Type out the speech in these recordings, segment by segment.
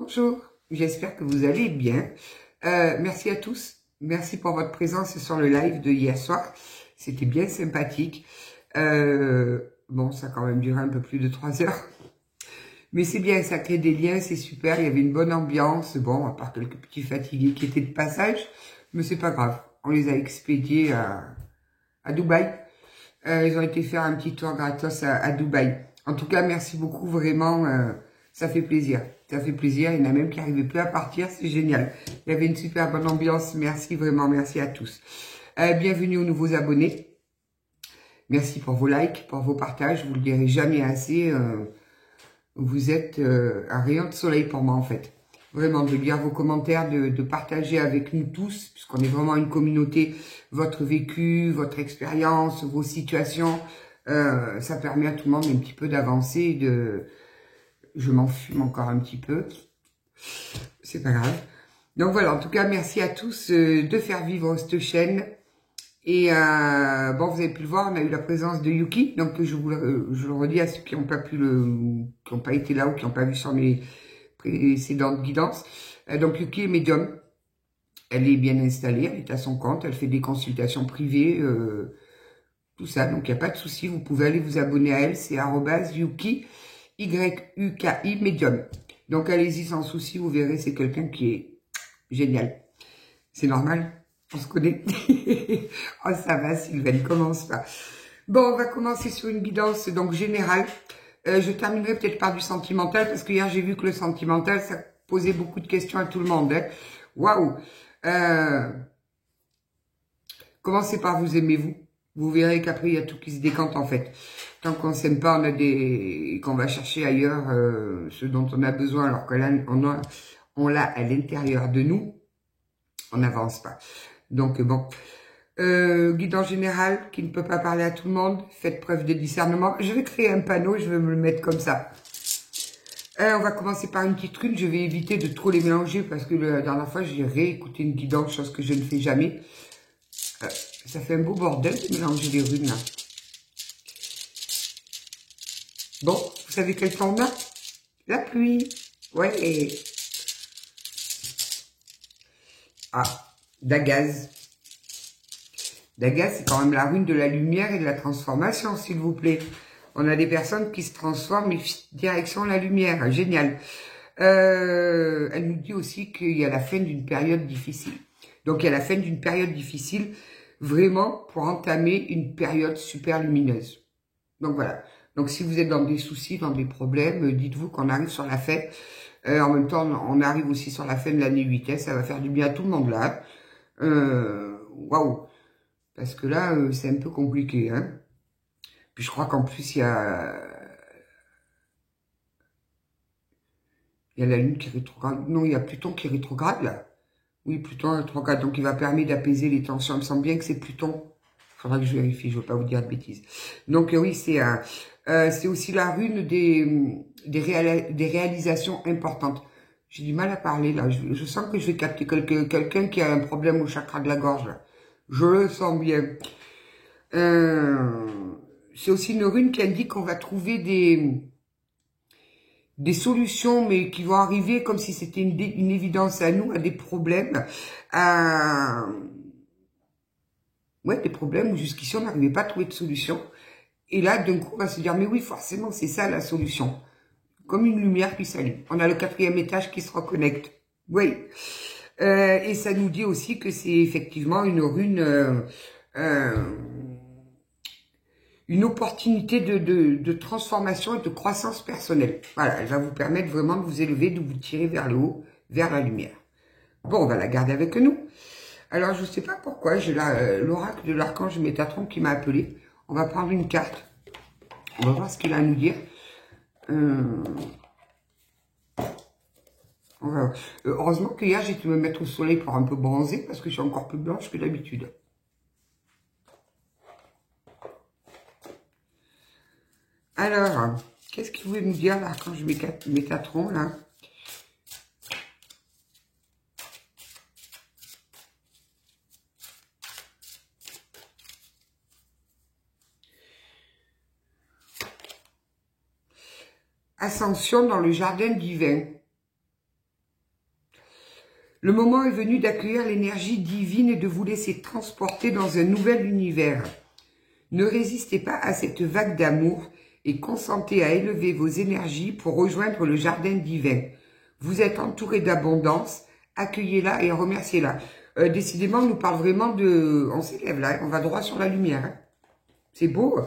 Bonjour, j'espère que vous allez bien. Merci à tous. Merci pour votre présence sur le live de hier soir. C'était bien sympathique. Bon, ça a quand même duré un peu plus de 3 heures. Mais c'est bien, ça crée des liens, c'est super. Il y avait une bonne ambiance. Bon, à part quelques petits fatigués qui étaient de passage. Mais c'est pas grave. On les a expédiés à Dubaï. Ils ont été faire un petit tour gratos à Dubaï. En tout cas, merci beaucoup, vraiment, ça fait plaisir. Ça fait plaisir, il y en a même qui n'arrivaient plus à partir, c'est génial. Il y avait une super bonne ambiance, merci vraiment, merci à tous. Bienvenue aux nouveaux abonnés. Merci pour vos likes, pour vos partages, je vous le dirai jamais assez. Vous êtes un rayon de soleil pour moi en fait. Vraiment, de lire vos commentaires, de partager avec nous tous, puisqu'on est vraiment une communauté, votre vécu, votre expérience, vos situations, ça permet à tout le monde un petit peu d'avancer, je m'en fume encore un petit peu, c'est pas grave. Donc voilà, en tout cas, merci à tous de faire vivre cette chaîne. Et bon, vous avez pu le voir, on a eu la présence de Yuki, donc je le redis à ceux qui n'ont pas été là ou qui n'ont pas vu sur mes précédentes guidances. Donc Yuki est médium, elle est bien installée, elle est à son compte, elle fait des consultations privées, tout ça, donc il n'y a pas de souci, vous pouvez aller vous abonner à elle, c'est @Yuki, YUKI médium. Donc allez-y sans souci, vous verrez, c'est quelqu'un qui est génial. C'est normal, on se connaît. Oh ça va Sylvain, commence pas. Bon, on va commencer sur une guidance donc générale. Je terminerai peut-être par du sentimental, parce que hier j'ai vu que le sentimental, ça posait beaucoup de questions à tout le monde. Waouh. Commencez par vous aimez-vous. Vous verrez qu'après, il y a tout qui se décante en fait. Tant qu'on ne s'aime pas, qu'on va chercher ailleurs ce dont on a besoin, alors que là, on l'a à l'intérieur de nous, on n'avance pas. Donc bon, guide en général, qui ne peut pas parler à tout le monde, faites preuve de discernement. Je vais créer un panneau, je vais me le mettre comme ça. On va commencer par une petite rune, je vais éviter de trop les mélanger, parce que la dernière fois, j'ai réécouté une guidance, chose que je ne fais jamais. Ça fait un beau bordel de mélanger les runes, là. Bon, vous savez quel temps on a? La pluie. Ouais. Ah, Dagaz. Dagaz, c'est quand même la rune de la lumière et de la transformation, s'il vous plaît. On a des personnes qui se transforment et direction la lumière. Génial. Elle nous dit aussi qu'il y a la fin d'une période difficile. Donc, il y a la fin d'une période difficile, vraiment pour entamer une période super lumineuse. Donc, voilà. Donc, si vous êtes dans des soucis, dans des problèmes, dites-vous qu'on arrive sur la fin. En même temps, on arrive aussi sur la fin de l'année 8. Hein, ça va faire du bien à tout le monde, là. Waouh. Parce que là, c'est un peu compliqué. Hein. Puis, je crois qu'en plus, il y a la Lune qui rétrograde. Non, il y a Pluton qui rétrograde, là. Oui, Pluton rétrograde. Donc, il va permettre d'apaiser les tensions. Il me semble bien que c'est Pluton. Il faudra que je vérifie, je ne veux pas vous dire de bêtises. Donc, oui, c'est aussi la rune des réalisations importantes. J'ai du mal à parler, là. Je sens que je vais capter quelqu'un qui a un problème au chakra de la gorge, là. Je le sens bien. C'est aussi une rune qui indique qu'on va trouver des solutions, mais qui vont arriver comme si c'était une évidence à nous, à des problèmes, ouais, des problèmes où jusqu'ici on n'arrivait pas à trouver de solution. Et là, d'un coup, on va se dire, mais oui, forcément, c'est ça la solution. Comme une lumière qui s'allume. On a le 4e étage qui se reconnecte. Oui. Et ça nous dit aussi que c'est effectivement une rune, une opportunité de transformation et de croissance personnelle. Voilà, elle va vous permettre vraiment de vous élever, de vous tirer vers le haut, vers la lumière. Bon, on va la garder avec nous. Alors, je ne sais pas pourquoi, j'ai l'oracle de l'archange Métatron qui m'a appelé. On va prendre une carte. On va voir ce qu'il a à nous dire. Heureusement que hier, j'ai dû me mettre au soleil pour un peu bronzer, parce que je suis encore plus blanche que d'habitude. Alors, qu'est-ce qu'il voulait nous dire, l'archange Métatron, là? Ascension dans le jardin divin. Le moment est venu d'accueillir l'énergie divine et de vous laisser transporter dans un nouvel univers. Ne résistez pas à cette vague d'amour et consentez à élever vos énergies pour rejoindre le jardin divin. Vous êtes entouré d'abondance, accueillez-la et remerciez-la. Décidément, on nous parle vraiment de... On s'élève là, on va droit sur la lumière. Hein. C'est beau.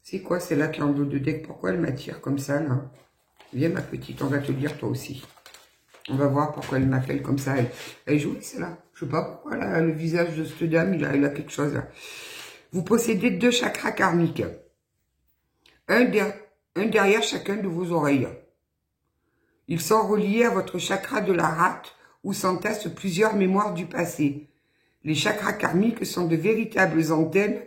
C'est quoi celle-là qui est en dos de deck? Pourquoi elle m'attire comme ça, là? Viens, ma petite, on va te le dire toi aussi. On va voir pourquoi elle m'appelle comme ça. Elle est jolie, celle-là. Je sais pas pourquoi, là, le visage de cette dame, il a quelque chose, là. Vous possédez 2 chakras karmiques. Un derrière chacun de vos oreilles. Ils sont reliés à votre chakra de la rate, où s'entassent plusieurs mémoires du passé. Les chakras karmiques sont de véritables antennes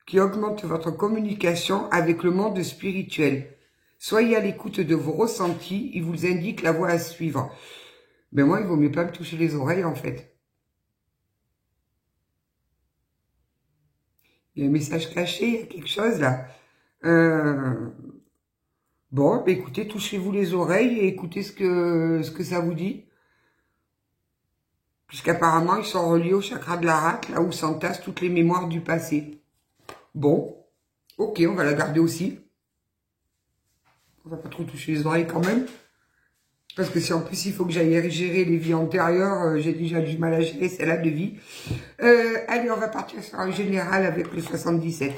qui augmentent votre communication avec le monde spirituel. Soyez à l'écoute de vos ressentis, ils vous indiquent la voie à suivre. Mais moi, il vaut mieux pas me toucher les oreilles, en fait. Il y a un message caché, il y a quelque chose, là. Bon, bah écoutez, touchez-vous les oreilles et écoutez ce que ça vous dit. Puisqu'apparemment, ils sont reliés au chakra de la rate, là où s'entassent toutes les mémoires du passé. Bon, ok, on va la garder aussi. On va pas trop toucher les oreilles quand même. Parce que si en plus il faut que j'aille gérer les vies antérieures, j'ai déjà du mal à gérer celle-là de vie. Allez, on va partir sur un général avec le 77.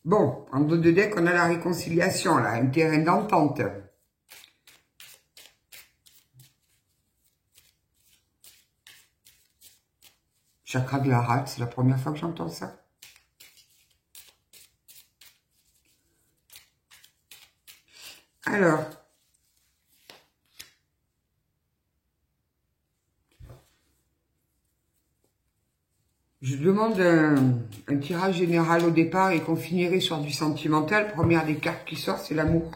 Bon, en dos de deck, on a la réconciliation, là, un terrain d'entente. Chakra de la rate, c'est la première fois que j'entends ça. Alors, je demande un tirage général au départ et qu'on finirait sur du sentimental. Première des cartes qui sort, c'est l'amour.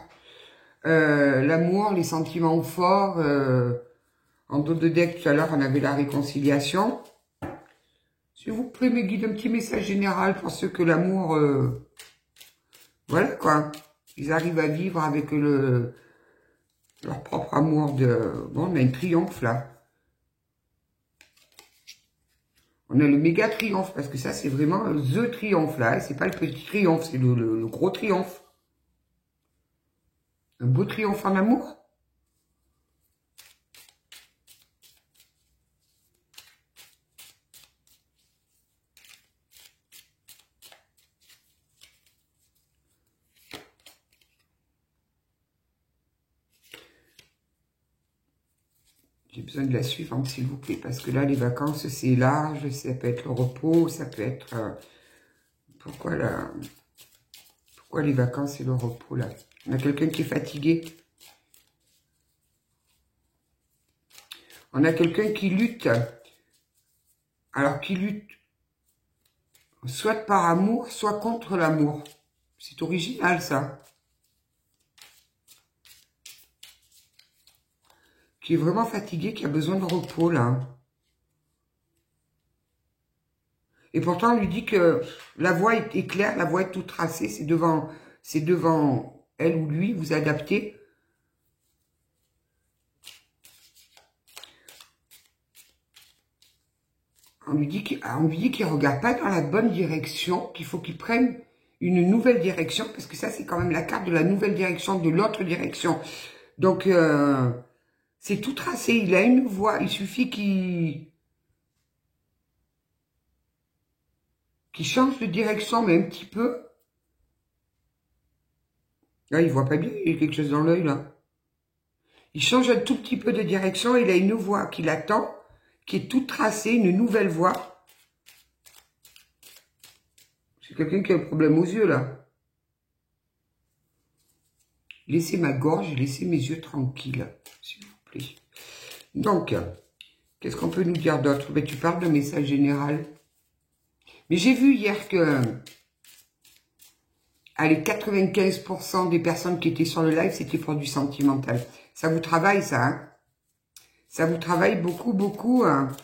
L'amour, les sentiments forts. En dos de deck, tout à l'heure, on avait la réconciliation. S'il vous plaît, mes guides, un petit message général pour ceux que l'amour... voilà, quoi. Ils arrivent à vivre avec leur propre amour de... Bon, on a un triomphe, là. On a le méga triomphe, parce que ça, c'est vraiment the triomphe, là. C'est pas le petit triomphe, c'est le gros triomphe. Un beau triomphe en amour. J'ai besoin de la suivante, s'il vous plaît, parce que là, les vacances, c'est large, ça peut être le repos, ça peut être... pourquoi les vacances et le repos, là? On a quelqu'un qui est fatigué. On a quelqu'un qui lutte. Alors, qui lutte soit par amour, soit contre l'amour. C'est original, ça. Qui est vraiment fatigué, qui a besoin de repos, là. Et pourtant, on lui dit que la voie est claire, la voie est toute tracée, c'est devant elle ou lui, vous adaptez. On lui dit qu'il ne regarde pas dans la bonne direction, qu'il faut qu'il prenne une nouvelle direction, parce que ça, c'est quand même la carte de la nouvelle direction, de l'autre direction. Donc, c'est tout tracé, il a une voie, il suffit qu'il change de direction, mais un petit peu. Là, il voit pas bien, il y a quelque chose dans l'œil, là. Il change un tout petit peu de direction, il a une voie qui l'attend, qui est toute tracée, une nouvelle voie. C'est quelqu'un qui a un problème aux yeux, là. Laissez ma gorge, laissez mes yeux tranquilles, s'il vous plaît. Donc, qu'est-ce qu'on peut nous dire d'autre? Ben, tu parles d'un message général. Mais j'ai vu hier que... Allez, 95% des personnes qui étaient sur le live, c'était pour du sentimental. Ça vous travaille, ça, hein? Ça vous travaille beaucoup, beaucoup, hein?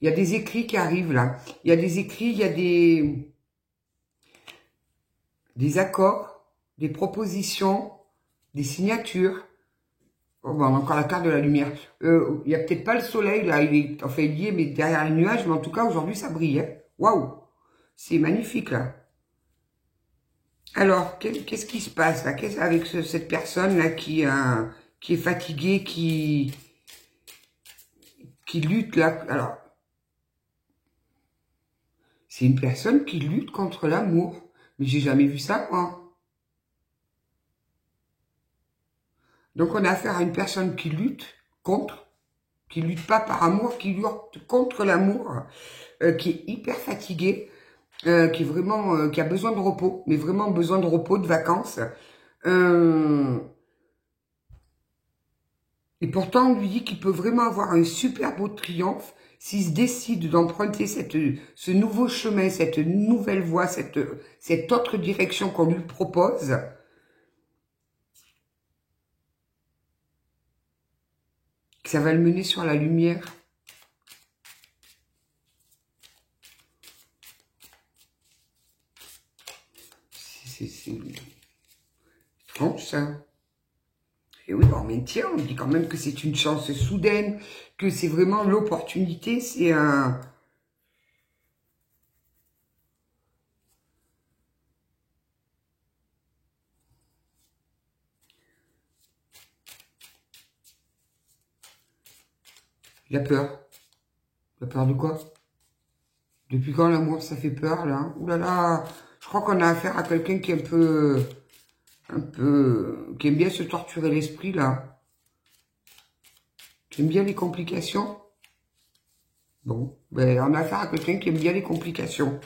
Il y a des écrits qui arrivent là. Il y a des écrits, il y a des accords, des propositions, des signatures. Oh, bon, encore la carte de la lumière. Il n'y a peut-être pas le soleil là, il est enfin lié, mais derrière les nuages, mais en tout cas aujourd'hui ça brille. Hein. Waouh, c'est magnifique là. Alors, qu'est-ce qui se passe là? Qu'est-ce avec cette personne là qui est fatiguée, qui lutte là? Alors, c'est une personne qui lutte contre l'amour. Mais j'ai jamais vu ça, moi. Donc, on a affaire à une personne qui lutte contre, qui lutte pas par amour, qui lutte contre l'amour, qui est hyper fatiguée, qui est vraiment, qui a besoin de repos, mais vraiment besoin de repos, de vacances. Et pourtant, on lui dit qu'il peut vraiment avoir un super beau triomphe s'il se décide d'emprunter ce nouveau chemin, cette nouvelle voie, cette autre direction qu'on lui propose. Que ça va le mener sur la lumière. C'est étrange, ça. Et oui, en maintien, on dit quand même que c'est une chance soudaine, que c'est vraiment l'opportunité, c'est un... Il a peur. Il a peur de quoi? Depuis quand l'amour, ça fait peur, là? Ouh là là, je crois qu'on a affaire à quelqu'un qui est qui aime bien se torturer l'esprit, là. Qui aime bien les complications. Bon, ben, on a affaire à quelqu'un qui aime bien les complications.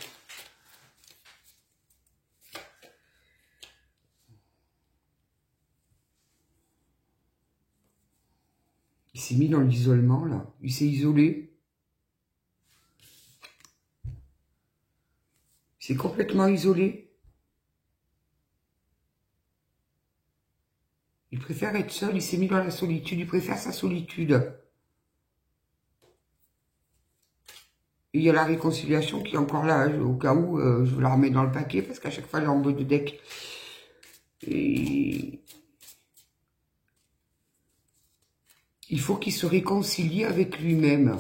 Il s'est mis dans l'isolement, là. Il s'est isolé. Il s'est complètement isolé. Il préfère être seul, il s'est mis dans la solitude, il préfère sa solitude. Et il y a la réconciliation qui est encore là, au cas où je la remets dans le paquet, parce qu'à chaque fois, elle est en mode de deck. Et il faut qu'il se réconcilie avec lui-même.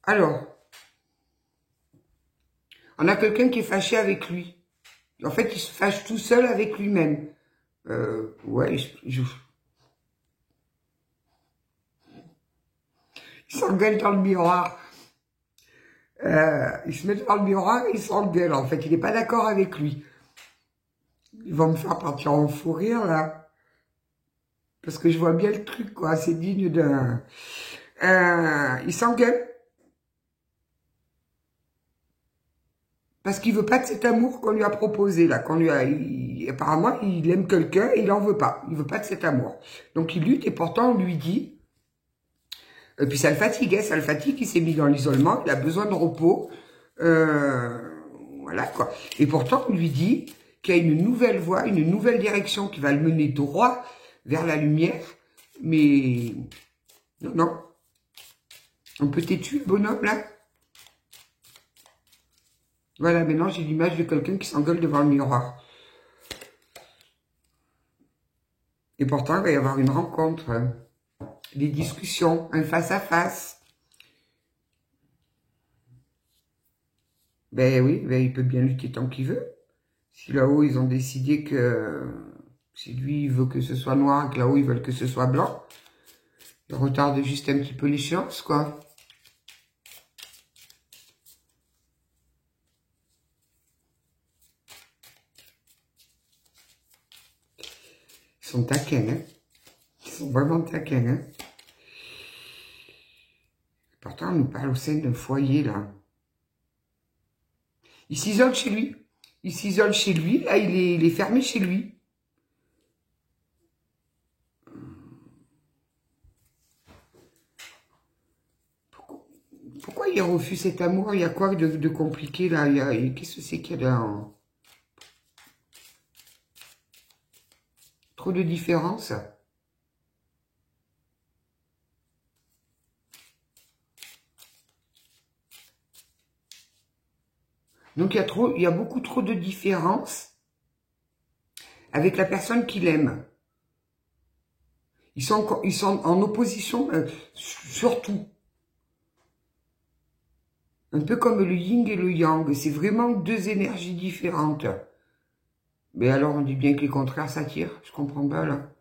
Alors, on a quelqu'un qui est fâché avec lui. En fait, il se fâche tout seul avec lui-même. Ouais, il s'engueule dans le miroir. Il se met dans le miroir et il s'engueule. En fait, il n'est pas d'accord avec lui. Ils vont me faire partir en fou rire, là. Parce que je vois bien le truc, quoi. C'est digne d'un... il s'engueule. Parce qu'il veut pas de cet amour qu'on lui a proposé, là. Apparemment, il aime quelqu'un et il en veut pas. Il veut pas de cet amour. Donc, il lutte et pourtant, on lui dit... Et puis, ça le fatigue, hein. Ça le fatigue. Il s'est mis dans l'isolement. Il a besoin de repos. Voilà, quoi. Et pourtant, on lui dit qu'il y a une nouvelle voie, une nouvelle direction qui va le mener droit vers la lumière. Mais... Non, non. On peut têtu, le bonhomme, là. Voilà, maintenant, j'ai l'image de quelqu'un qui s'engueule devant le miroir. Et pourtant, il va y avoir une rencontre, hein. Des discussions, un face-à-face. Ben oui, ben, il peut bien lutter tant qu'il veut. Si là-haut, ils ont décidé que... Si lui, il veut que ce soit noir et que là-haut, ils veulent que ce soit blanc, il retarde juste un petit peu l'échéance, quoi. Ils sont taquins, hein. Ils sont vraiment taquins, hein. Pourtant, on nous parle au sein d'un foyer, là. Il s'isole chez lui. Il s'isole chez lui. Là, il est fermé chez lui. Pourquoi il refuse cet amour? Il y a quoi de compliqué, là? Qu'est-ce que c'est qu'il y a là? Trop de différences. Donc il y a beaucoup trop de différences avec la personne qu'il aime. Ils sont en opposition sur tout. Un peu comme le yin et le yang. C'est vraiment deux énergies différentes. Mais alors on dit bien que les contraires s'attirent. Je comprends pas là.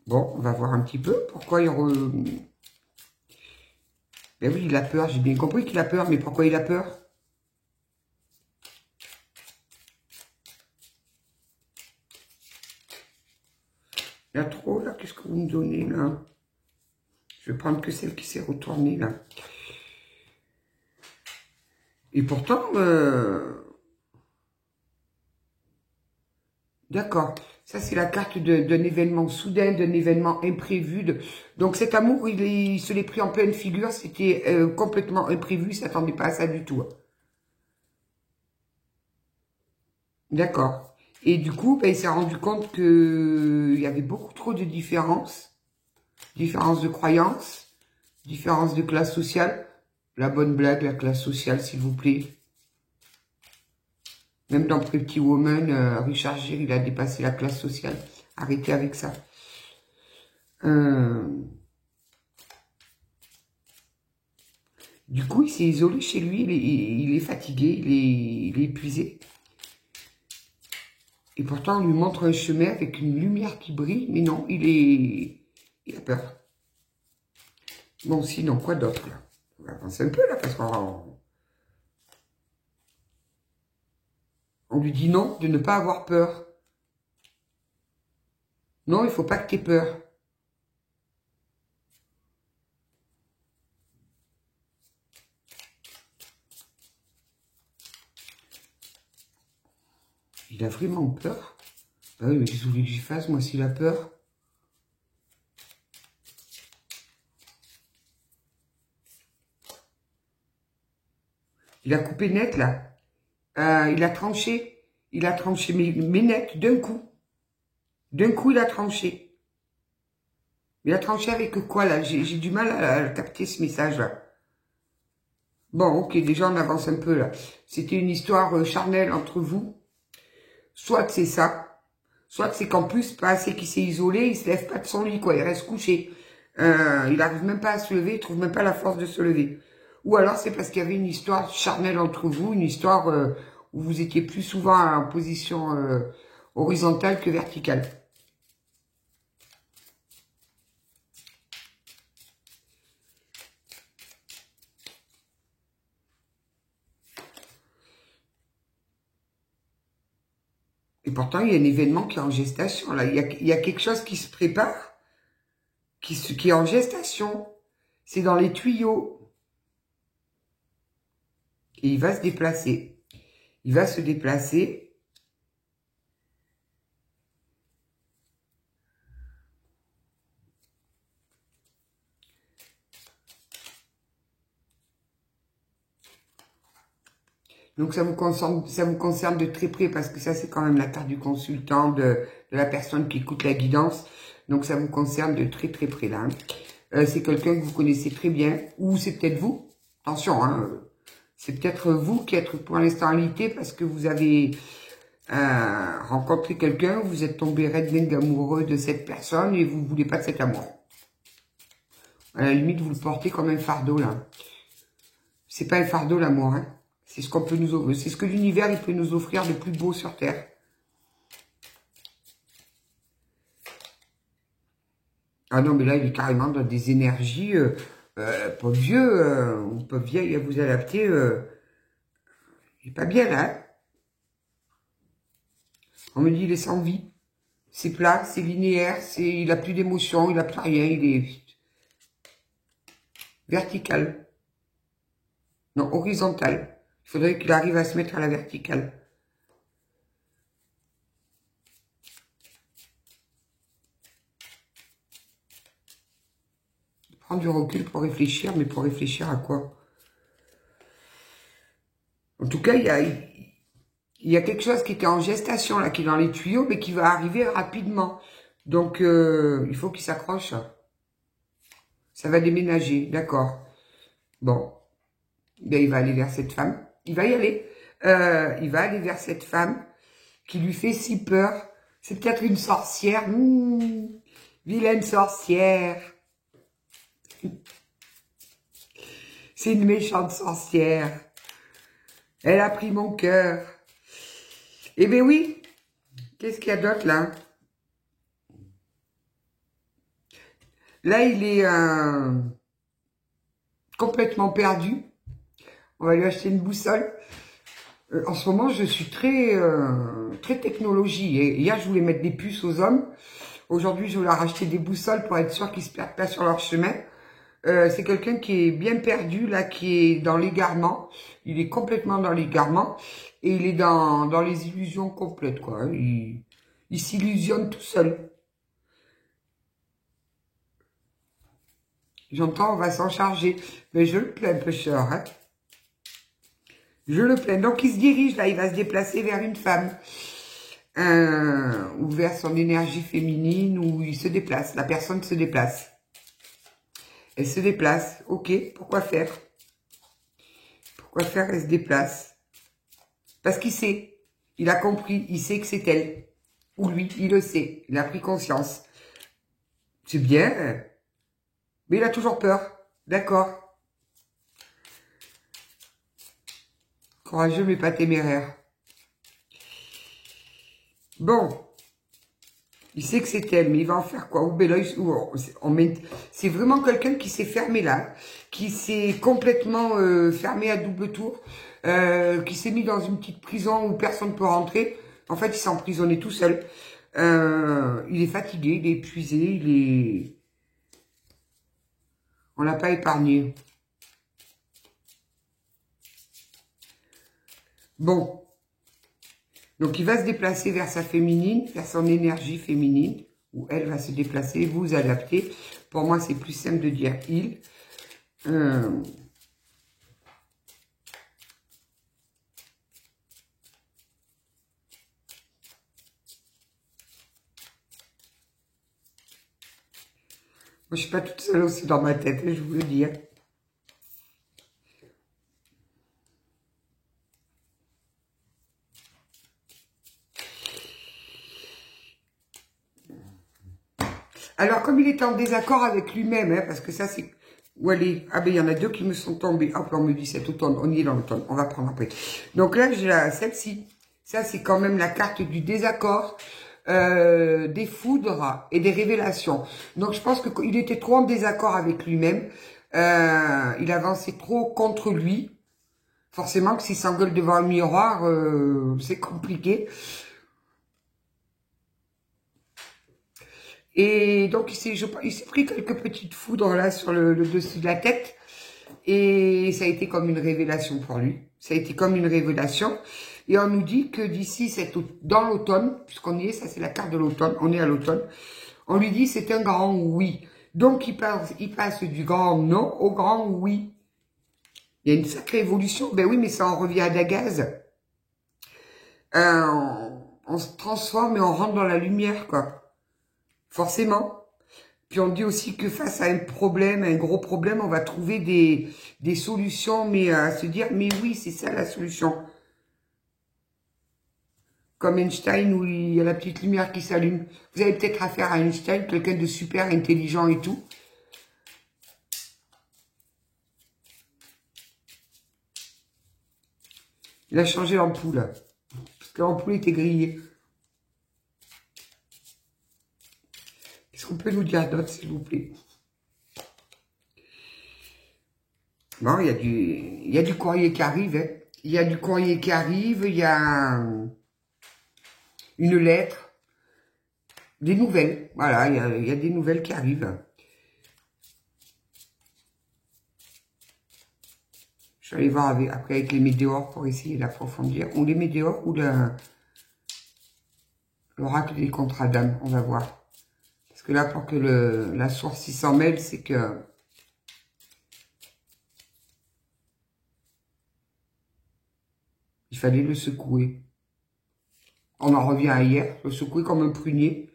Bon, on va voir un petit peu pourquoi il... Ben oui, il a peur. J'ai bien compris qu'il a peur. Mais pourquoi il a peur? Il y a trop là. Qu'est-ce que vous me donnez là? Je vais prendre que celle qui s'est retournée là. Et pourtant, d'accord. Ça, c'est la carte d'un événement soudain, d'un événement imprévu. Donc, cet amour, il se l'est pris en pleine figure. C'était complètement imprévu. Il ne s'attendait pas à ça du tout. D'accord. Et du coup, ben, il s'est rendu compte qu'il y avait beaucoup trop de différences. Différences de croyances, différences de classe sociale. La bonne blague, la classe sociale, s'il vous plaît. Même dans Pretty Woman, Richard Gere, il a dépassé la classe sociale. Arrêtez avec ça. Du coup, il s'est isolé chez lui. Il est fatigué, il est épuisé. Et pourtant, on lui montre un chemin avec une lumière qui brille. Mais non, il a peur. Bon, sinon, quoi d'autre là? On va avancer un peu là, parce qu'on lui dit non, de ne pas avoir peur. Non, il ne faut pas que tu aies peur. Il a vraiment peur? Bah oui, mais qu'est-ce que vous voulez que j'y fasse, moi, s'il a peur? Il a coupé net, là. Il a tranché. Il a tranché, mais net, d'un coup. D'un coup, il a tranché. Il a tranché avec quoi, là? J'ai du mal à capter ce message-là. Bon, ok, déjà, on avance un peu, là. C'était une histoire charnelle entre vous. Soit que c'est ça. Soit que c'est qu'en plus, pas assez qu'il s'est isolé, il se lève pas de son lit, quoi. Il reste couché. Il n'arrive même pas à se lever, il trouve même pas la force de se lever. Ou alors, c'est parce qu'il y avait une histoire charnelle entre vous, une histoire où vous étiez plus souvent en position horizontale que verticale. Et pourtant, il y a un événement qui est en gestation. Là. Il y a quelque chose qui se prépare, qui est en gestation. C'est dans les tuyaux. Et il va se déplacer. Il va se déplacer. Donc ça vous concerne de très près parce que ça c'est quand même la carte du consultant, de la personne qui écoute la guidance. Donc ça vous concerne de très très près là. C'est quelqu'un que vous connaissez très bien ou c'est peut-être vous. Attention, hein, c'est peut-être vous qui êtes pour l'instant alité parce que vous avez rencontré quelqu'un, vous êtes tombé red amoureux de cette personne et vous ne voulez pas de cet amour. À la limite, vous le portez comme un fardeau là. C'est pas un fardeau l'amour, hein. C'est ce qu'on peut nous offrir. C'est ce que l'univers il peut nous offrir de plus beau sur Terre. Ah non, mais là, il est carrément dans des énergies pas vieux ou pas vieilles à vous adapter. Il est pas bien là. Hein. On me dit il est sans vie. C'est plat, c'est linéaire, il a plus d'émotion, il a plus rien, il est vertical. Non, horizontal. Il faudrait qu'il arrive à se mettre à la verticale. Prendre du recul pour réfléchir, mais pour réfléchir à quoi? En tout cas, il y a quelque chose qui était en gestation, là, qui est dans les tuyaux, mais qui va arriver rapidement. Donc, il faut qu'il s'accroche. Ça va déménager, d'accord. Bon, ben, il va aller vers cette femme. Il va y aller. Il va aller vers cette femme qui lui fait si peur. C'est peut-être une sorcière. Vilaine sorcière. C'est une méchante sorcière. Elle a pris mon cœur. Eh bien oui. Qu'est-ce qu'il y a d'autre là? Là, il est complètement perdu. On va lui acheter une boussole. En ce moment, je suis très technologie. Et hier, je voulais mettre des puces aux hommes. Aujourd'hui, je vais leur acheter des boussoles pour être sûr qu'ils se perdent pas sur leur chemin. C'est quelqu'un qui est bien perdu, là, qui est dans l'égarement. Il est complètement dans l'égarement. Et il est dans les illusions complètes, quoi. Il s'illusionne tout seul. J'entends, on va s'en charger. Mais je le plains, pêcheur, hein. Je le plains. Donc, il se dirige, là, il va se déplacer vers une femme. Ou vers son énergie féminine, où il se déplace. La personne se déplace. Elle se déplace. Ok, pourquoi faire? Pourquoi faire, elle se déplace? Parce qu'il sait. Il a compris. Il sait que c'est elle. Ou lui, il le sait. Il a pris conscience. C'est bien. Mais il a toujours peur. D'accord. Courageux, mais pas téméraire. Bon. Il sait que c'est elle, mais il va en faire quoi? C'est vraiment quelqu'un qui s'est fermé là, qui s'est complètement fermé à double tour, qui s'est mis dans une petite prison où personne ne peut rentrer. En fait, il s'est emprisonné tout seul. Il est fatigué, il est épuisé, On l'a pas épargné. Bon. Donc, il va se déplacer vers sa féminine, vers son énergie féminine, où elle va se déplacer, vous adapter. Pour moi, c'est plus simple de dire il. Moi, je suis pas toute seule aussi dans ma tête, je vous le dis. Hein. Alors, comme il est en désaccord avec lui-même, hein, parce que ça, c'est... Où elle est? Ah ben, il y en a deux qui me sont tombés. Hop, on me dit cet automne. On y est dans l'automne. On va prendre après. Donc là, j'ai celle-ci. Ça, c'est quand même la carte du désaccord, des foudres et des révélations. Donc, je pense qu'il était trop en désaccord avec lui-même. Il avançait trop contre lui. Forcément que s'il s'engueule devant un miroir, c'est compliqué. Et donc, il s'est pris quelques petites foudres là sur le dessus de la tête. Et ça a été comme une révélation pour lui. Ça a été comme une révélation. Et on nous dit que d'ici, dans l'automne, puisqu'on y est, ça c'est la carte de l'automne, on est à l'automne, on lui dit c'est un grand oui. Donc, il passe du grand non au grand oui. Il y a une sacrée évolution. Ben oui, mais ça en revient à Dagaz. On se transforme et on rentre dans la lumière, quoi. Forcément. Puis on dit aussi que face à un problème, un gros problème, on va trouver des solutions, mais à se dire, mais oui, c'est ça la solution. Comme Einstein, où il y a la petite lumière qui s'allume. Vous avez peut-être affaire à Einstein, quelqu'un de super intelligent et tout. Il a changé l'ampoule, parce que l'ampoule était grillée. Qu'est-ce qu'on peut nous dire d'autre, s'il vous plaît? Bon, il y a du courrier qui arrive. Hein. Il y a du courrier qui arrive, il y a une lettre, des nouvelles. Voilà, il y a des nouvelles qui arrivent. Je vais aller voir après avec les météores pour essayer d'approfondir. Ou les météores ou l'oracle des contrats d'âme, on va voir. Parce que là, pour que la source s'en mêle, c'est que... il fallait le secouer. On en revient à hier, le secouer comme un prunier.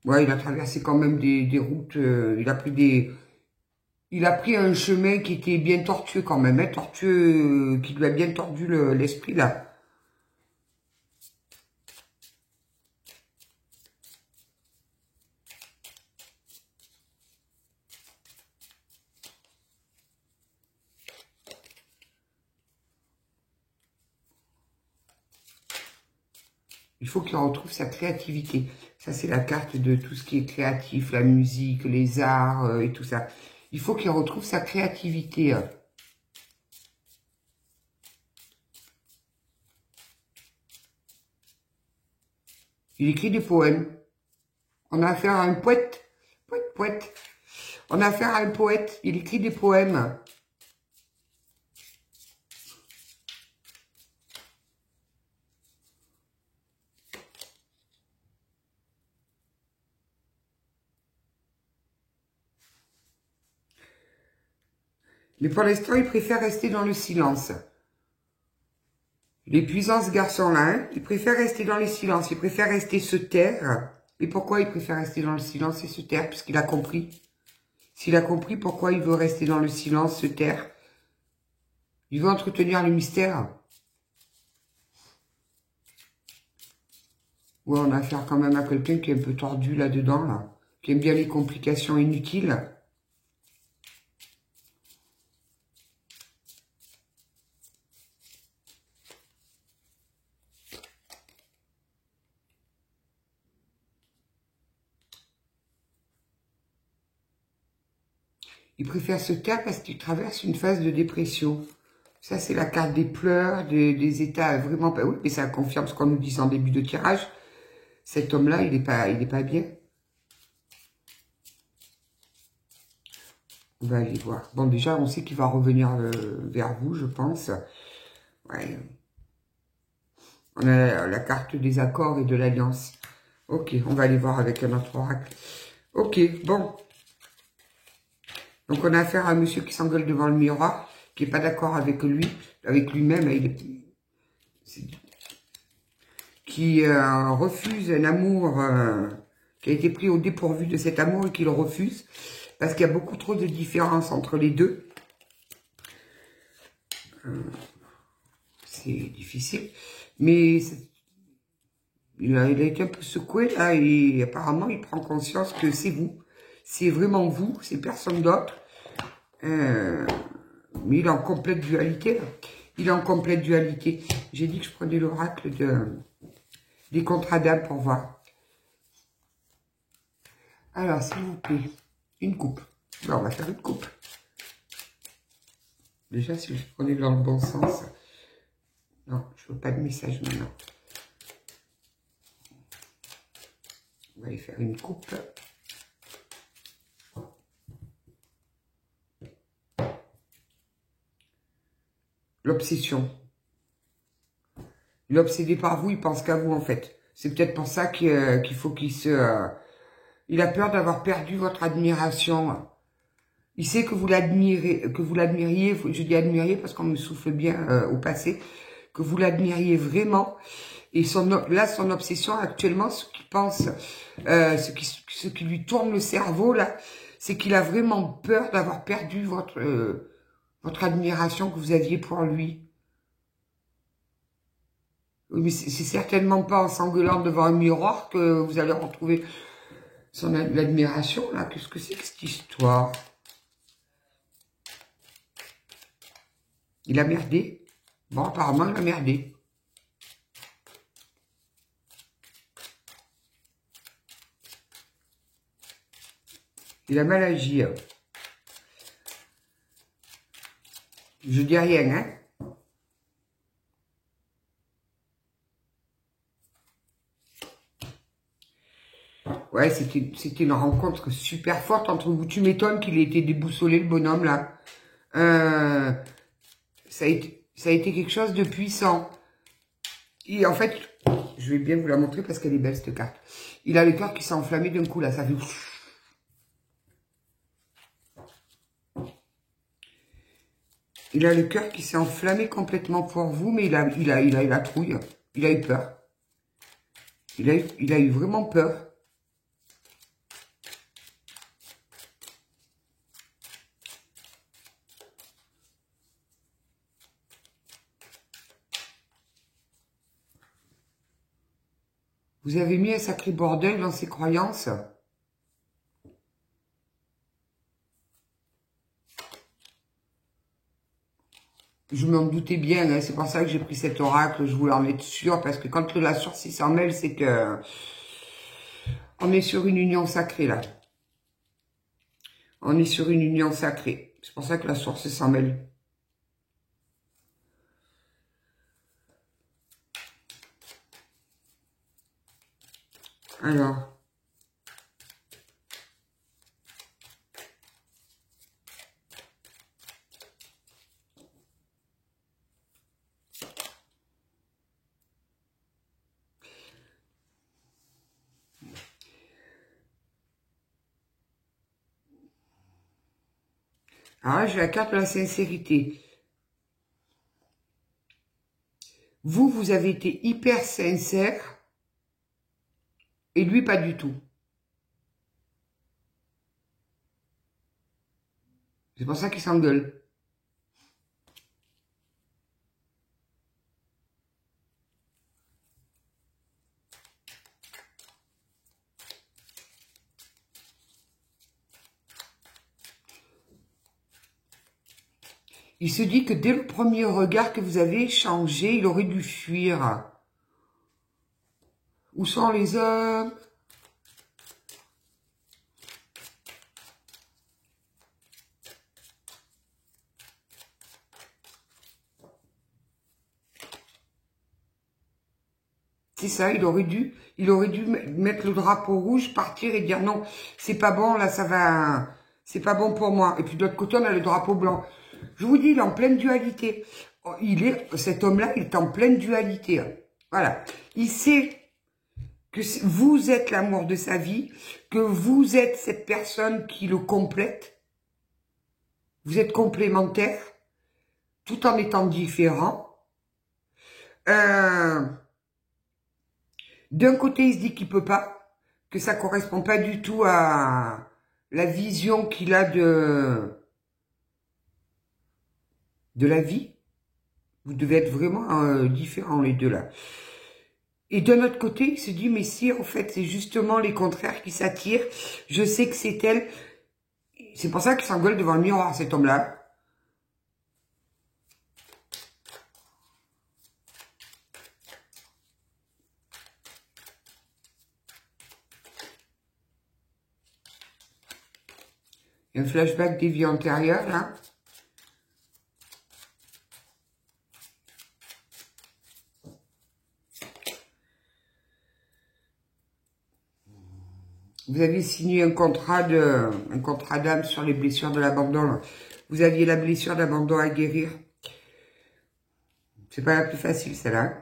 Ouais, il a traversé quand même des routes, il a pris il a pris un chemin qui était bien tortueux quand même, hein, tortueux, qui lui a bien tordu l'esprit là. Il faut qu'il retrouve sa créativité. Ça, c'est la carte de tout ce qui est créatif, la musique, les arts et tout ça. Il faut qu'il retrouve sa créativité. Il écrit des poèmes. On a affaire à un poète. Poète, poète. On a affaire à un poète. Il écrit des poèmes. Mais pour l'instant, il préfère rester dans le silence. Il est puissant, ce garçon-là, hein. Il préfère rester dans le silence. Il préfère rester se taire. Et pourquoi il préfère rester dans le silence et se taire? Puisqu'il a compris. S'il a compris pourquoi il veut rester dans le silence, se taire. Il veut entretenir le mystère. Ouais, on a affaire quand même à quelqu'un qui est un peu tordu là-dedans, là. Qui aime bien les complications inutiles. Il préfère se taire parce qu'il traverse une phase de dépression. Ça, c'est la carte des pleurs, des états vraiment pas... Oui, mais ça confirme ce qu'on nous disait en début de tirage. Cet homme-là, il est pas bien. On va aller voir. Bon, déjà, on sait qu'il va revenir vers vous, je pense. Ouais. On a la carte des accords et de l'alliance. Ok, on va aller voir avec un autre oracle. Ok, bon. Donc, on a affaire à un monsieur qui s'engueule devant le miroir, qui n'est pas d'accord avec lui, avec lui-même. Qui refuse un amour, qui a été pris au dépourvu de cet amour et qui le refuse, parce qu'il y a beaucoup trop de différence entre les deux. C'est difficile, mais il a été un peu secoué là, et apparemment il prend conscience que c'est vous. C'est vraiment vous, c'est personne d'autre. Mais il est en complète dualité. Là. Il est en complète dualité. J'ai dit que je prenais l'oracle des contrats d'âme pour voir. Alors, s'il vous plaît, une coupe. Alors, on va faire une coupe. Déjà, si je prenais dans le bon sens. Non, je veux pas de message maintenant. On va aller faire une coupe. L'obsession. Il est obsédé par vous, il pense qu'à vous, en fait. C'est peut-être pour ça qu'il faut qu'il se... il a peur d'avoir perdu votre admiration. Il sait que vous l'admirez, je dis admiriez parce qu'on me souffle bien au passé, que vous l'admiriez vraiment. Et son obsession actuellement, ce qu'il pense, ce qui lui tourne le cerveau là, c'est qu'il a vraiment peur d'avoir perdu votre admiration que vous aviez pour lui. Oui, mais c'est certainement pas en s'engueulant devant un miroir que vous allez retrouver l'admiration là. Qu'est-ce que c'est que cette histoire? Il a merdé. Bon, apparemment, il a merdé. Il a mal agi. Je dis rien, hein. Ouais, c'était une rencontre super forte entre vous. Tu m'étonnes qu'il ait été déboussolé, le bonhomme, là. Ça a été quelque chose de puissant. Et en fait, je vais bien vous la montrer parce qu'elle est belle, cette carte. Il a le cœur qui s'est enflammé d'un coup, là. Ça fait... Il a le cœur qui s'est enflammé complètement pour vous, mais il a eu la trouille. Il a eu peur. Il a eu vraiment peur. Vous avez mis un sacré bordel dans ses croyances. Je m'en doutais bien, hein, c'est pour ça que j'ai pris cet oracle, je voulais en être sûre, parce que quand la source s'en mêle, c'est que on est sur une union sacrée, là. On est sur une union sacrée. C'est pour ça que la source s'en mêle. Alors. Alors là, j'ai la carte de la sincérité. Vous, vous avez été hyper sincère et lui, pas du tout. C'est pour ça qu'il s'engueule. Il se dit que dès le premier regard que vous avez échangé, il aurait dû fuir. Où sont les hommes? C'est ça, il aurait dû mettre le drapeau rouge, partir et dire non, c'est pas bon, là ça va, c'est pas bon pour moi. Et puis de l'autre côté, on a le drapeau blanc. Je vous dis, il est en pleine dualité. Cet homme-là, il est en pleine dualité. Voilà. Il sait que vous êtes l'amour de sa vie, que vous êtes cette personne qui le complète. Vous êtes complémentaires, tout en étant différents. D'un côté, il se dit qu'il peut pas, que ça correspond pas du tout à la vision qu'il a de la vie. Vous devez être vraiment différents les deux là. Et d'un autre côté, il se dit, mais si en fait c'est justement les contraires qui s'attirent, je sais que c'est elle. C'est pour ça qu'il s'engueule devant le miroir, cet homme-là. Un flashback des vies antérieures, là. Vous aviez signé un contrat d'âme sur les blessures de l'abandon. Vous aviez la blessure d'abandon à guérir. C'est pas la plus facile, celle-là. De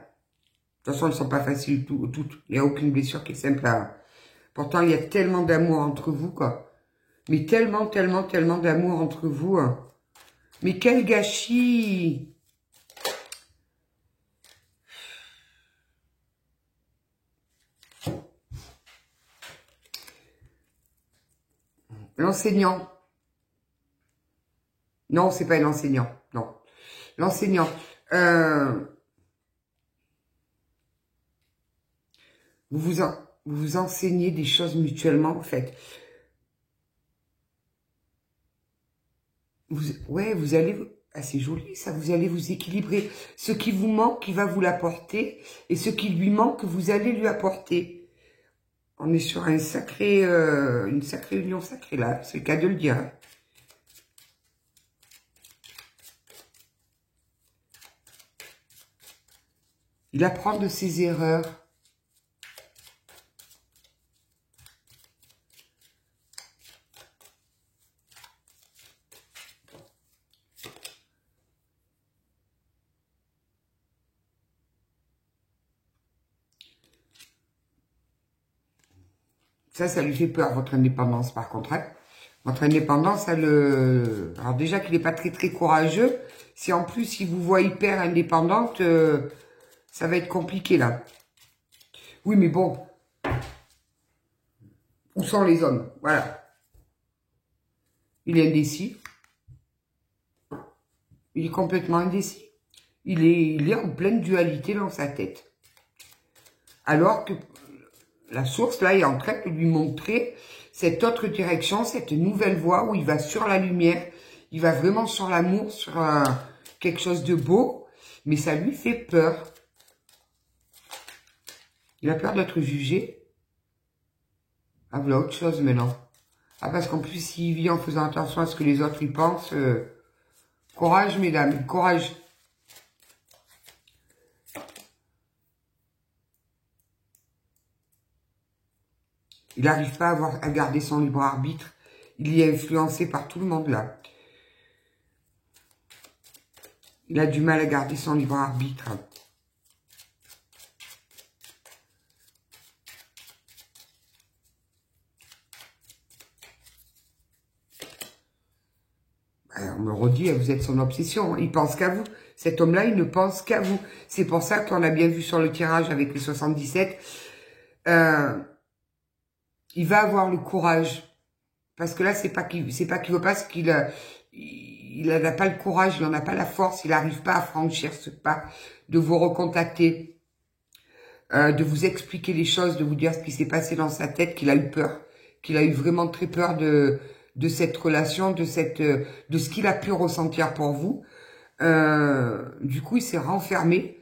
toute façon, elles ne sont pas faciles toutes. Il n'y a aucune blessure qui est simple à... Pourtant, il y a tellement d'amour entre vous, quoi. Mais tellement, tellement, tellement d'amour entre vous. Hein. Mais quel gâchis! L'enseignant. Non, c'est pas l'enseignant. Non. L'enseignant. Vous vous enseignez des choses mutuellement, en fait. Vous allez... Ah, c'est joli, ça. Vous allez vous équilibrer. Ce qui vous manque, il va vous l'apporter. Et ce qui lui manque, vous allez lui apporter. On est sur une sacrée union sacrée, là. C'est le cas de le dire. Hein. Il apprend de ses erreurs. Ça lui fait peur, votre indépendance, par contre. Hein. Votre indépendance, alors déjà qu'il n'est pas très, très courageux, si en plus il vous voit hyper indépendante, ça va être compliqué, là. Oui, mais bon. Où sont les hommes? Voilà. Il est indécis. Il est complètement indécis. Il est en pleine dualité dans sa tête. Alors que la source, là, est en train de lui montrer cette autre direction, cette nouvelle voie où il va sur la lumière, il va vraiment sur l'amour, sur quelque chose de beau, mais ça lui fait peur. Il a peur d'être jugé. Ah, voilà autre chose maintenant. Ah, parce qu'en plus, s'il vit en faisant attention à ce que les autres y pensent, courage, mesdames, courage. Il n'arrive pas à garder son libre arbitre. Il est influencé par tout le monde, là. Il a du mal à garder son libre arbitre. On me redit, vous êtes son obsession. Il pense qu'à vous. Cet homme-là, il ne pense qu'à vous. C'est pour ça qu'on a bien vu sur le tirage avec les 77. Il va avoir le courage. Parce que là, c'est pas qu'il veut pas, c'est qu'il n'a pas le courage, il n'en a pas la force, il n'arrive pas à franchir ce pas, de vous recontacter, de vous expliquer les choses, de vous dire ce qui s'est passé dans sa tête, qu'il a eu peur, qu'il a eu vraiment très peur de cette relation, de ce qu'il a pu ressentir pour vous. Du coup, il s'est renfermé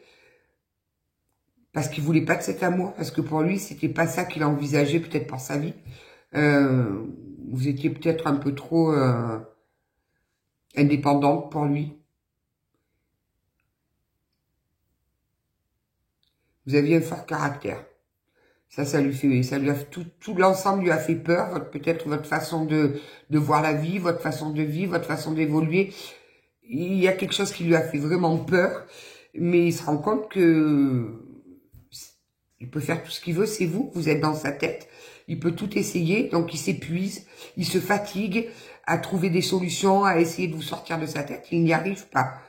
parce qu'il voulait pas de cet amour, parce que pour lui, c'était pas ça qu'il envisageait peut-être pour sa vie. Vous étiez peut-être un peu trop indépendante pour lui. Vous aviez un fort caractère. Ça lui a tout l'ensemble lui a fait peur. Peut-être votre façon de voir la vie, votre façon de vivre, votre façon d'évoluer. Il y a quelque chose qui lui a fait vraiment peur, mais il se rend compte que il peut faire tout ce qu'il veut, c'est vous, vous êtes dans sa tête. Il peut tout essayer, donc il s'épuise, il se fatigue à trouver des solutions, à essayer de vous sortir de sa tête. Il n'y arrive pas.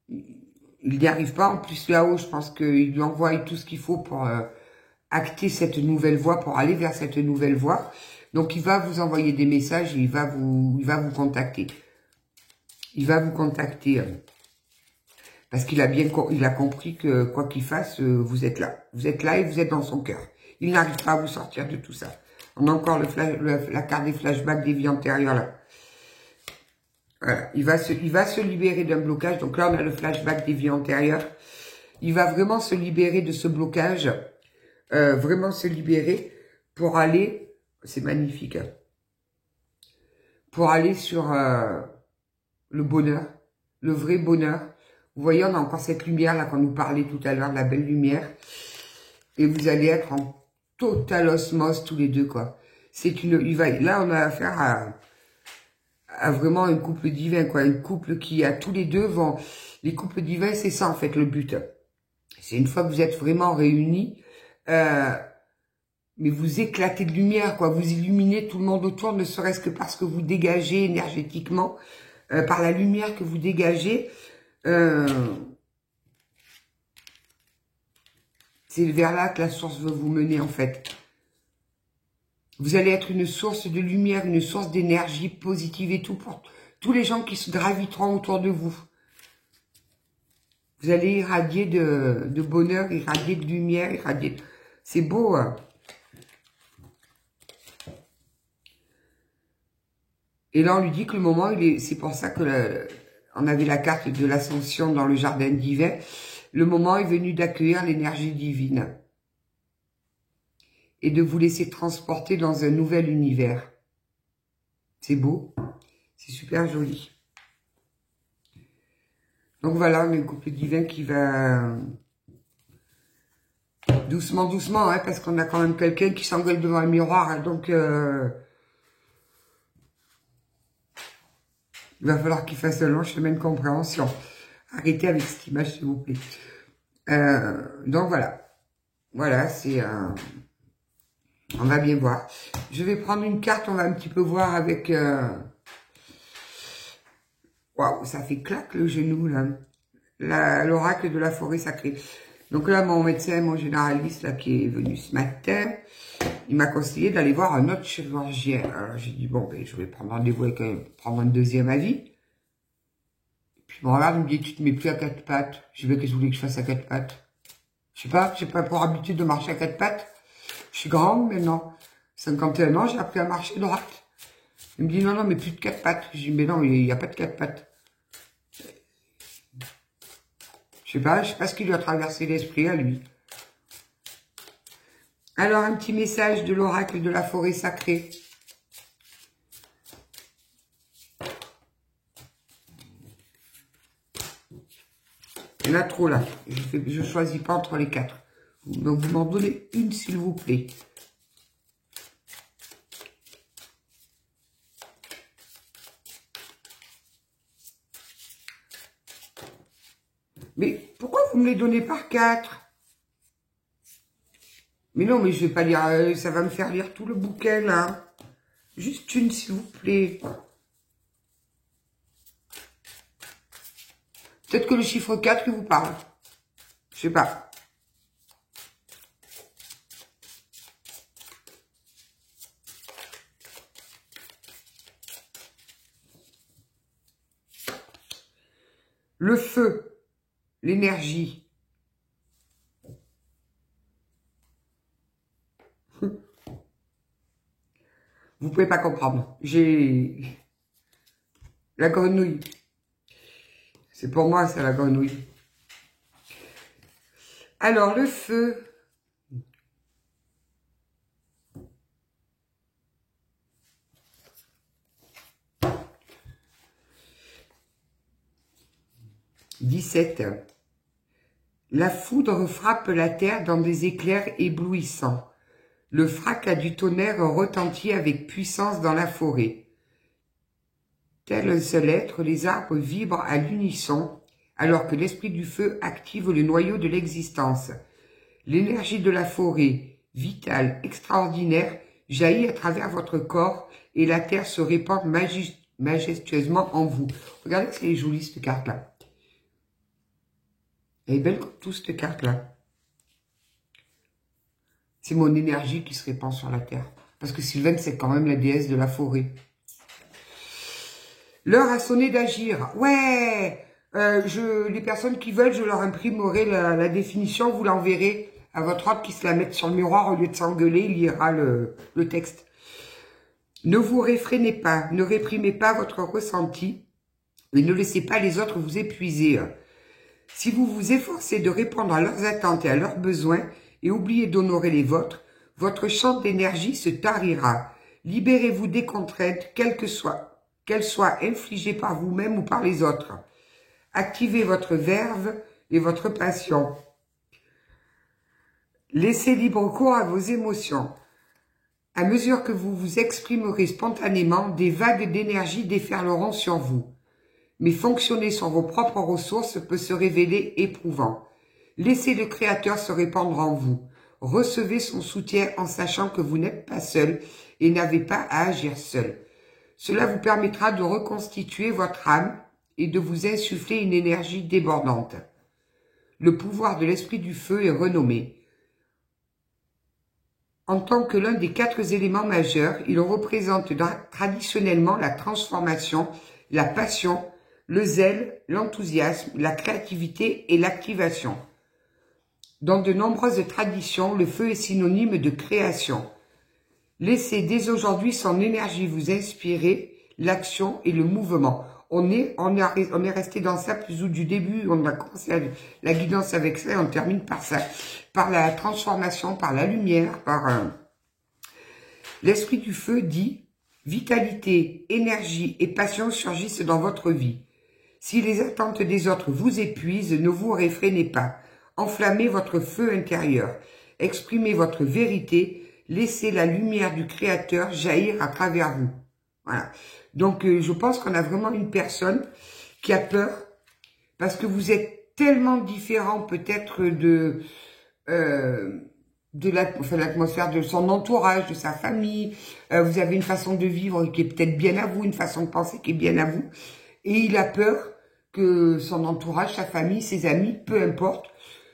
Il n'y arrive pas. En plus, là-haut, je pense qu'il lui envoie tout ce qu'il faut pour acter cette nouvelle voie, pour aller vers cette nouvelle voie. Donc, il va vous envoyer des messages et il va vous contacter. Il va vous contacter parce qu'il a compris que quoi qu'il fasse, vous êtes là. Vous êtes là et vous êtes dans son cœur. Il n'arrive pas à vous sortir de tout ça. On a encore la carte des flashbacks des vies antérieures là. Voilà. Il va se libérer d'un blocage. Donc là, on a le flashback des vies antérieures. Il va vraiment se libérer de ce blocage. Vraiment se libérer pour aller... C'est magnifique. Hein, pour aller sur le bonheur. Le vrai bonheur. Vous voyez, on a encore cette lumière là qu'on nous parlait tout à l'heure, la belle lumière. Et vous allez être en total osmose tous les deux, quoi. Là, on a affaire à vraiment un couple divin, quoi. Un couple qui, à tous les deux, les couples divins, c'est ça, en fait, le but. C'est une fois que vous êtes vraiment réunis, mais vous éclatez de lumière, quoi. Vous illuminez tout le monde autour, ne serait-ce que parce que vous dégagez énergétiquement, par la lumière que vous dégagez. C'est vers là que la source veut vous mener, en fait. Vous allez être une source de lumière, une source d'énergie positive et tout pour tous les gens qui se graviteront autour de vous. Vous allez irradier de bonheur, irradier de lumière, irradier... C'est beau, hein. Et là, on lui dit que le moment, c'est pour ça que on avait la carte de l'ascension dans le jardin divin. Le moment est venu d'accueillir l'énergie divine et de vous laisser transporter dans un nouvel univers. C'est beau, c'est super joli. Donc voilà, on a un couple divin qui va doucement, doucement, hein, parce qu'on a quand même quelqu'un qui s'engueule devant un miroir, hein, donc il va falloir qu'il fasse un long chemin de compréhension. Arrêtez avec cette image, s'il vous plaît. Donc voilà. Voilà, c'est... on va bien voir. Je vais prendre une carte, on va un petit peu voir avec... Waouh, ça fait claque le genou, là. L'oracle de la forêt sacrée. Donc là, mon médecin, mon généraliste, là, qui est venu ce matin, il m'a conseillé d'aller voir un autre chirurgien. Alors j'ai dit, bon, ben, je vais prendre rendez-vous avec prendre un deuxième avis. Puis il me regarde, il me dit, tu te mets plus à quatre pattes. Je dis, qu'est-ce que vous voulez que je fasse à quatre pattes? Je sais pas, j'ai pas pour habitude de marcher à quatre pattes. Je suis grande maintenant. 51 ans, j'ai appris à marcher droite. Il me dit, non, non, mais plus de 4 pattes. Je dis, mais non, il n'y a pas de 4 pattes. Je sais pas ce qui lui a traversé l'esprit à lui. Alors, un petit message de l'oracle de la forêt sacrée. Il y en a trop là. Je choisis pas entre les 4. Donc, vous m'en donnez une, s'il vous plaît. Mais pourquoi vous me les donnez par 4? Mais non, mais je vais pas lire, ça va me faire lire tout le bouquin, là. Juste une, s'il vous plaît. Peut-être que le chiffre 4 il vous parle. Je sais pas. Le feu, l'énergie. Vous pouvez pas comprendre. J'ai la grenouille. C'est pour moi, c'est la grenouille. Alors, le feu. « 17. La foudre frappe la terre dans des éclairs éblouissants. Le fracas du tonnerre retentit avec puissance dans la forêt. Tel un seul être, les arbres vibrent à l'unisson, alors que l'esprit du feu active le noyau de l'existence. L'énergie de la forêt, vitale, extraordinaire, jaillit à travers votre corps et la terre se répand majestueusement en vous. Regardez que c'est joli cette carte-là. Elle est belle comme tout cette carte-là. C'est mon énergie qui se répand sur la terre. Parce que Sylvaine, c'est quand même la déesse de la forêt. L'heure a sonné d'agir. Ouais, les personnes qui veulent, je leur imprimerai la définition, vous l'enverrez à votre ordre qui se la mette sur le miroir au lieu de s'engueuler, il lira le texte. Ne vous réfrénez pas, ne réprimez pas votre ressenti et ne laissez pas les autres vous épuiser. Si vous vous efforcez de répondre à leurs attentes et à leurs besoins et oubliez d'honorer les vôtres, votre champ d'énergie se tarira. Libérez-vous des contraintes, qu'elles soient infligées par vous-même ou par les autres. Activez votre verve et votre passion. Laissez libre cours à vos émotions. À mesure que vous vous exprimerez spontanément, des vagues d'énergie déferleront sur vous. Mais fonctionner sur vos propres ressources peut se révéler éprouvant. Laissez le Créateur se répandre en vous. Recevez son soutien en sachant que vous n'êtes pas seul et n'avez pas à agir seul. Cela vous permettra de reconstituer votre âme et de vous insuffler une énergie débordante. Le pouvoir de l'esprit du feu est renommé. En tant que l'un des 4 éléments majeurs, il représente traditionnellement la transformation, la passion, le zèle, l'enthousiasme, la créativité et l'activation. Dans de nombreuses traditions, le feu est synonyme de création. Laissez dès aujourd'hui son énergie vous inspirer, l'action et le mouvement. On est resté dans ça plus ou du début, on a commencé la guidance avec ça et on termine par ça. Par la transformation, par la lumière, L'esprit du feu dit « Vitalité, énergie et passion surgissent dans votre vie. Si les attentes des autres vous épuisent, ne vous réfrénez pas. Enflammez votre feu intérieur. Exprimez votre vérité. Laissez la lumière du Créateur jaillir à travers vous. » Voilà. Donc, je pense qu'on a vraiment une personne qui a peur parce que vous êtes tellement différents peut-être de l'atmosphère de son entourage, de sa famille. Vous avez une façon de vivre qui est peut-être bien à vous, une façon de penser qui est bien à vous. Et il a peur que son entourage, sa famille, ses amis, peu importe,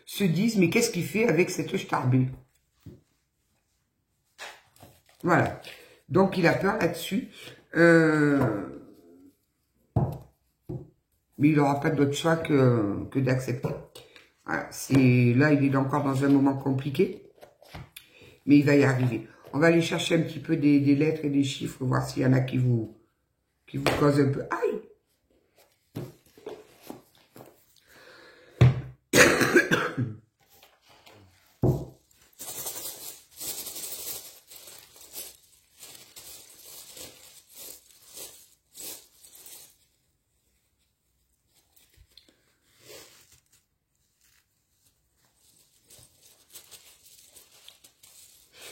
se disent « Mais qu'est-ce qu'il fait avec cette starbée ?» Voilà. Donc, il a peur là-dessus. Mais il n'aura pas d'autre choix que d'accepter. Voilà. Là, il est encore dans un moment compliqué. mais il va y arriver. On va aller chercher un petit peu des lettres et des chiffres, voir s'il y en a qui vous causent un peu. Aïe!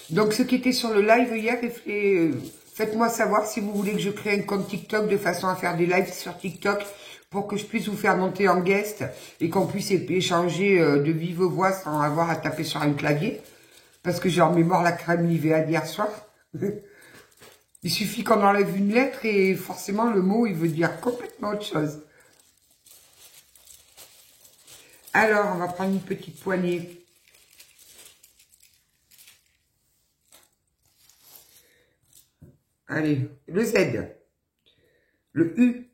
Donc, ceux qui étaient sur le live hier, faites-moi savoir si vous voulez que je crée un compte TikTok de façon à faire des lives sur TikTok pour que je puisse vous faire monter en guest et qu'on puisse échanger de vive voix sans avoir à taper sur un clavier. Parce que j'ai en mémoire la crème Nivea d'hier soir. Il suffit qu'on enlève une lettre et forcément le mot, il veut dire complètement autre chose. Alors, on va prendre une petite poignée. Allez, le Z, le U,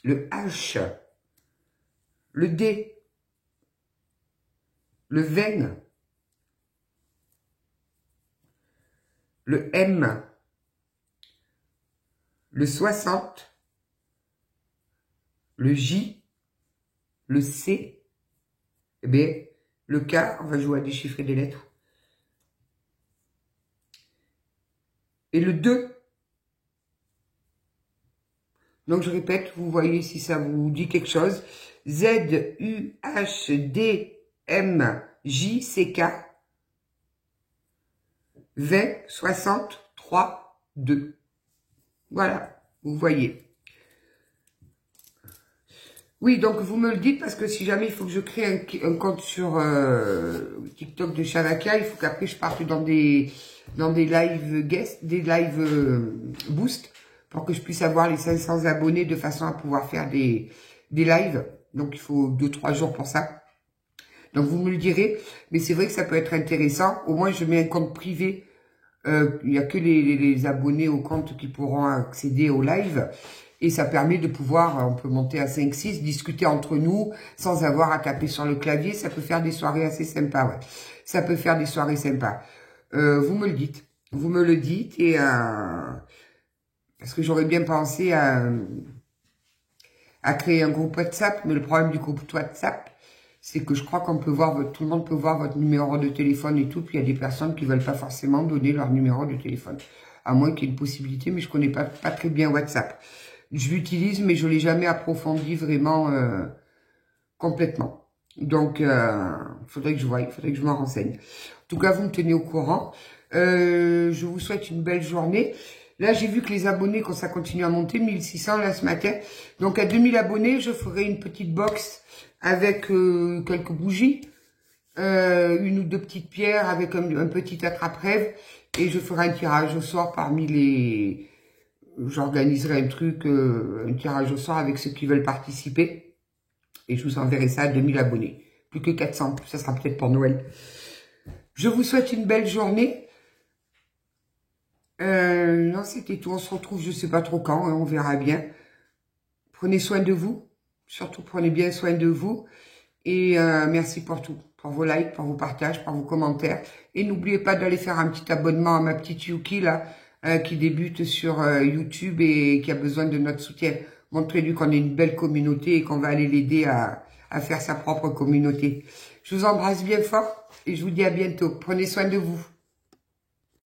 le H, le D, le 20, le M, le 60, le J, le C, eh bien, le K, on va jouer à déchiffrer des lettres. Et le 2. Donc, je répète, vous voyez si ça vous dit quelque chose. Z, U, H, D, M, J, C, K. 20, 60, 3, 2. Voilà, vous voyez. Oui, donc vous me le dites parce que si jamais il faut que je crée un compte sur TikTok de Shavaka, il faut qu'après je parte dans des live guests, des live boost pour que je puisse avoir les 500 abonnés de façon à pouvoir faire des lives. Donc il faut 2-3 jours pour ça. Donc vous me le direz, mais c'est vrai que ça peut être intéressant. Au moins je mets un compte privé. Il n'y a que les abonnés au compte qui pourront accéder au live. Et ça permet de pouvoir, on peut monter à 5-6, discuter entre nous, sans avoir à taper sur le clavier. Ça peut faire des soirées assez sympas, ouais. Ça peut faire des soirées sympas. Vous me le dites. Vous me le dites. Et parce que j'aurais bien pensé à créer un groupe WhatsApp. Mais le problème du groupe WhatsApp, c'est que je crois qu'on peut voir, tout le monde peut voir votre numéro de téléphone et tout. Puis il y a des personnes qui veulent pas forcément donner leur numéro de téléphone. À moins qu'il y ait une possibilité, mais je connais pas très bien WhatsApp. Je l'utilise, mais je l'ai jamais approfondi vraiment complètement. Donc, faudrait que je voie, il faudrait que je m'en renseigne. En tout cas, vous me tenez au courant. Je vous souhaite une belle journée. Là, j'ai vu que les abonnés, quand ça continue à monter, 1600 là ce matin. Donc, à 2000 abonnés, je ferai une petite box avec quelques bougies, une ou deux petites pierres avec un petit attrape-rêve. Et je ferai un tirage au sort parmi les... J'organiserai un truc, un tirage au sort avec ceux qui veulent participer. Et je vous enverrai ça à 2000 abonnés. Plus que 400, ça sera peut-être pour Noël. Je vous souhaite une belle journée. Non, c'était tout. On se retrouve, je sais pas trop quand, hein, on verra bien. Prenez soin de vous. Surtout, prenez bien soin de vous. Et merci pour tout. Pour vos likes, pour vos partages, pour vos commentaires. Et n'oubliez pas d'aller faire un petit abonnement à ma petite Yuki, là, qui débute sur YouTube et qui a besoin de notre soutien. Montrez-lui qu'on est une belle communauté et qu'on va aller l'aider à faire sa propre communauté. Je vous embrasse bien fort et je vous dis à bientôt. Prenez soin de vous.